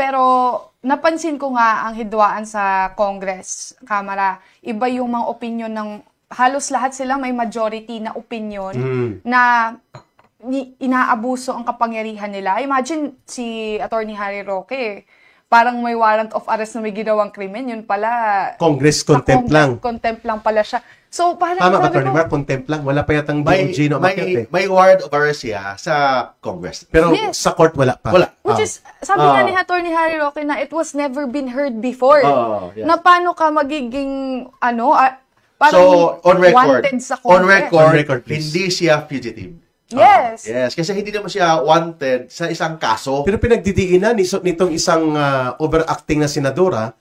Pero napansin ko nga ang hidwaan sa Congress, Kamara, iba yung mga opinion ng halos lahat sila may majority na opinion na inaabuso ang kapangyarihan nila. Imagine si Attorney Harry Roque, parang may warrant of arrest na may ginawang krimen, yun pala Congress contempt lang. Contempt lang pala siya. So parang Tama ka, Attorney Mark, contempt lang. Wala pa yatang DOJ na umakyat eh. May warrant of arrest siya sa Congress. Pero Yes. sa court wala pa. Wala. which is, sabi nga ni Attorney Harry Roque na it was never been heard before. Yes. Na paano ka magiging, parang So, on record, wanted sa on Congress. record, On record, please. hindi siya fugitive. Yes. Yes, kasi hindi naman siya wanted sa isang kaso. Pero pinagdidiinan nitong isang overacting na senadora,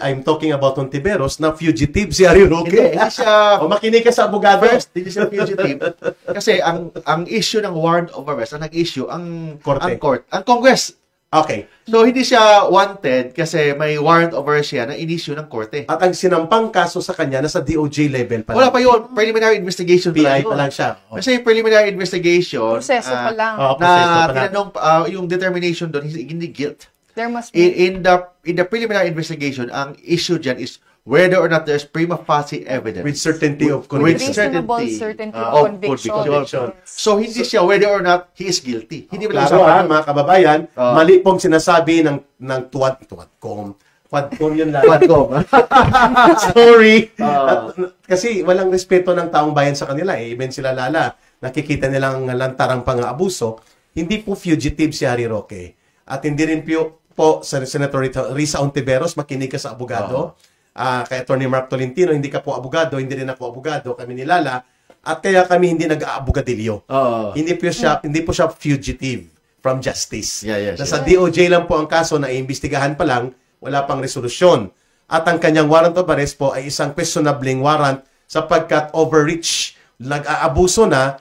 I'm talking about Ontiveros, na fugitive si Harry Roque. Hindi siya O makinig ka sa abogado. first, hindi siya fugitive. Kasi ang issue ng warrant of arrest, ang nag-issue, ang Korte. ang Congress. Okay. So, hindi siya wanted kasi may warrant of arrest siya na in-issue ng korte. At ang sinampang kaso sa kanya nasa DOJ level pa lang. Wala pa yun. Preliminary investigation PI yun. pa lang siya. Kasi preliminary investigation, Proseso pa lang. Proseso pa lang. na tinanong yung determination doon, hindi guilt. There must be. In the preliminary investigation, ang issue dyan is whether or not there's prima facie evidence. With certainty of With conviction. reasonable certainty of conviction. So, hindi siya whether or not he is guilty. Hindi ba Klaro mga kababayan, mali pong sinasabi ng Quadcom yun lang. Quadcom. Sorry. Kasi walang respeto ng taong bayan sa kanila. Even sila lala, nakikita nilang lantarang pang-aabuso. Hindi po fugitive si Harry Roque. At hindi rin po Senator Risa Ontiveros, makinig ka sa abogado. Kay Attorney Mark Tolentino, hindi ka po abogado, hindi rin ako abogado, kami ni Lala. At kaya kami hindi nag-aabogadilyo. Hindi po siya fugitive from justice. Nasa DOJ lang po ang kaso na iimbestigahan pa lang, wala pang resolusyon. At ang kanyang warrant of arrest po ay isang questionabling warrant sapagkat overreach, nag-aabuso na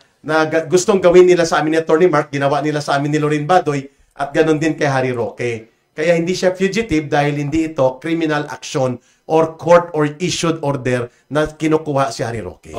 gustong gawin nila sa amin ni Attorney Mark, ginawa nila sa amin ni Lorin Badoy, at ganun din kay Harry Roque. Kaya hindi siya fugitive dahil hindi ito criminal action or court or issued order na kinukuha si Harry Roque.